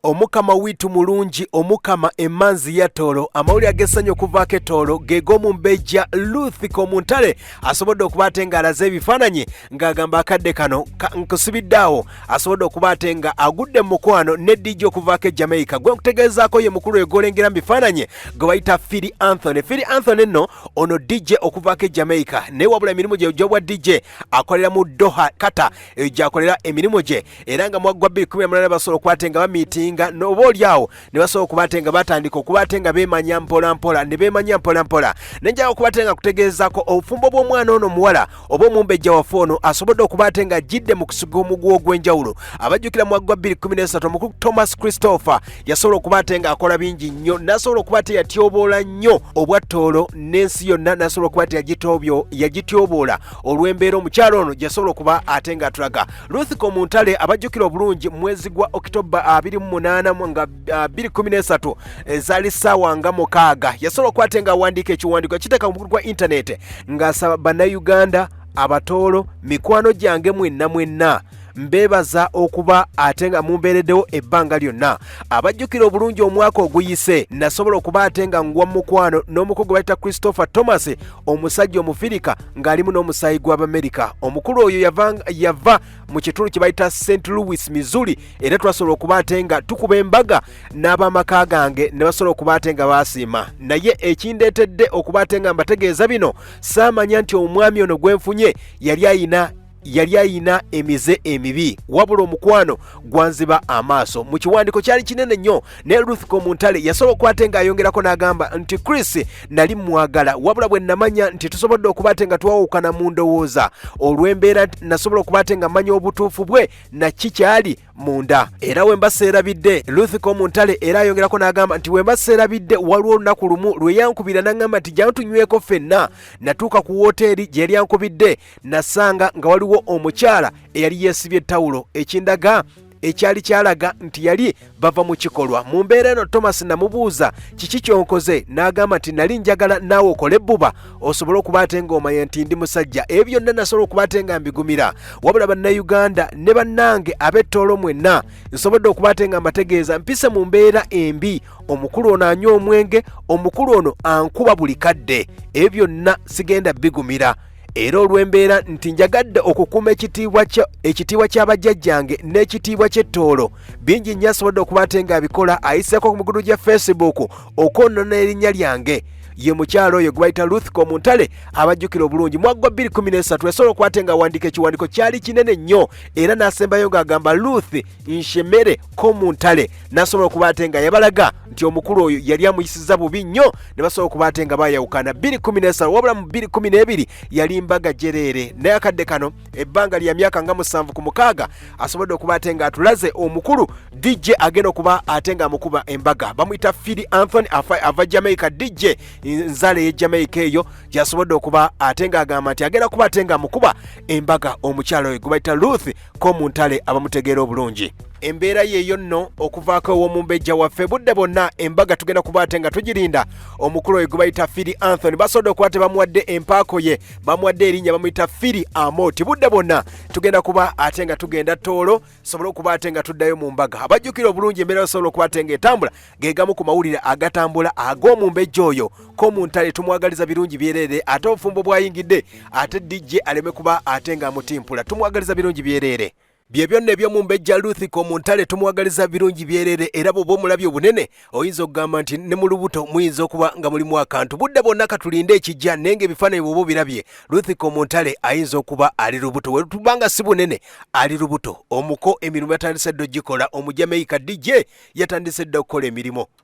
omukama witu mulungi omukama emanzi ya Tooro amawulire agessanyu okuvaako Tooro geg'omumbejja Ruth Komuntale asobodde okuba ate ng'alaze ebifaananyi ng'agamba akadde kano nkusibiddeawo asobodde okuba ate nga agudde mu mukwano ne DJ okuvaako e Jamaica gwe nkutegeezaako ye mukulu we gw'olengera mu bifaananyi gwe bayita Phil Anthony. Phil Anthony nno ono DJ okuvaako e Jamaica naye wabula emirimu gye gy'obwa DJ akolera mu Doha Qatar gy'akolera emirimu gye era nga mu gwa 2018 basobola okuba ate nga bamiitinga n'oba olyawo ne basobola okuba ate nga batandika okuba ate nga beemanya mpolampola ne beemanya mpolampola nenjaga okuba ate nga kutegeezaako obufumbo bw'omwana ono muwala oba omumbejja waffe ono asobodde okuba ate nga ajjidde mu kusiga omuguwa ogw'enjawulo abajjukira mu gwa 2013 omukulu Thomas Christopher yasobola okuba ate nga akola bingi nnyo nasobola okuba ate yatyoboola nnyo obwa Tooro n'ensi yonna nasobola okuba ate yagityoboola olw'embeera omukyalo ono gyasobola okuba ate nga atulaga. Ruth Komuntale abajjukira obulungi mwezi gwa October 28 nga 2013 ezaali ssaawa nga 6 yasobola okuba ate nga awandiika ekiwandiiko ekiteeka mu gwa internet ng'asaba bannayuganda abatoolo mikwano gyange mwenna mbeebaza okuba ate nga mumbeereddewo ebbanga lyonna abajjukira obulungi omwaka oguyise nasobola okuba ate nga ngwa mukwano n'omukugu gwe bayita Christopher Thomas omusajja omufirika ng'alimu n'omusaayi gw'Abamerika. Omukulu oyo yava mu kitundu kye bayita St. Louis, Missouri era twasobola okuba ate nga tukuba embaga n'abamaka gange ne basobola okuba ate nga baasiima naye ekindeetedde okuba ate nga mbategeeza bino saamanya nti omwami ono gwenfunye yali ayina emize emibi wabula omukwano gwanziba amaaso. Mu kiwandiiko kyali kinene nnyo ne Ruth Komuntale yasobola okuba ate nga ayongerako n'agamba nti Chris nali mwagala wabula bwe namanya nti tusobodde okuba ate nga twawukana mu ndowooza olw'embeera nasobola okuba ate nga manya obutuufu bwe na kikyali munda era we mbaseerabidde Ruth Komuntale era ayongerako n'agamba nti we mbaseerabidde waliwo olunaku lumu lwe yankubira n'agamba nti jjangu tunyweko ffenna natuuka ku woteeri gye yali yankubidde nasanga nga waliwo omukyala eyali yeesibye ettawulo ekyali kyalaga nti yali bava mu kikolwa. Mu mbeera eno Thomas namubuuza kiki kyonkoze n'agamba nti nali njagala naawe okole ebbuba osobole okuba ate ng'omanya nti ndi musajja. Ebyo byonna nasobola okuba ate nga mbigumira wabula bannayuganda ne bannange ab'Etooro mwenna nsobodde okuba ate nga mbategeeza mpise mu mbeera embi. Omukulu ono anywa omwenge, omukulu ono ankuba buli kadde. Ebyo byonna sigenda bigumira era olw'embeera nti njagadde okukuuma ekitiibwa ky'abajjajjange n'ekitiibwa ky'Etooro bingi nnyo asobodde okuba ate nga abikola ayiseeko ku migudu gya Facebook okwonoona erinnya lyange. Ye mukyalo oyo gwe bayita Ruth Komuntale abajjukira obulungi mu gwa 2013 yasobola okuba ate nga awandiika ekiwandiiko kyali kinene nnyo era n'asembayo ng'agamba Ruth Nshemere Komuntale n'asobola okuba ate nga yabalaga nti omukulu oyo yali amuyisiza bubi nnyo ne basobola okuba ate nga bayawukana 2013 wabula mu 2012 yali mbaga jereere naye akadde kano ebbanga lya myaka nga 7 ku 6 asobodde okuba ate nga atulaze omukulu DJ agenda okuba ate nga amukuba embaga bamuyita Phil Anthony ava Jamaica DJ nzale ye Jamaica eyo gyasobodde okuba ate nga agamba nti agenda kuba ate nga amukuba embaga omukyalo oyo gwe bayita Ruth Komuntale abamutegeera obulungi. Embeera yeeyo nno okuvaako ew'omumbejja waffe budde bonna embaga tugenda kuba ate nga tugirinda omukulu oyo gwe bayita Phil Anthony basobodde okuba ate bamuwadde empaako ye bamuwadde erinnya bamuyita Phil Amoti budde bonna tugenda kuba ate nga tugenda Tooro sobole okuba ate nga tuddayo mu mbaga abajjukira obulungi embeera basobola okuba ate nga etambula geegamu ku mawulire agatambula ag'omumbejja oyo Komuntale tumwagaliza birungi byereere ate obufumbo bwayingidde ate DJ aleme kuba ate nga amutimpula tumwagaliza birungi byereere. Bye byonna eby'omumbejja Ruth Komuntale tumwagaliza birungi byereere era bw'oba omulabye obunene oyinza okugamba nti ne mu lubuto muyinza okuba nga mulimu akantu budde bonna katulinde ekijja naye ng'ebifaananyi bw'oba obirabye Ruth Komuntale ayinza okuba ali lubuto we tubanga si bunene ali lubuto omuko emirimu yatandise dde ogikola omujamaica DJ yatandise dde okukola emirimu.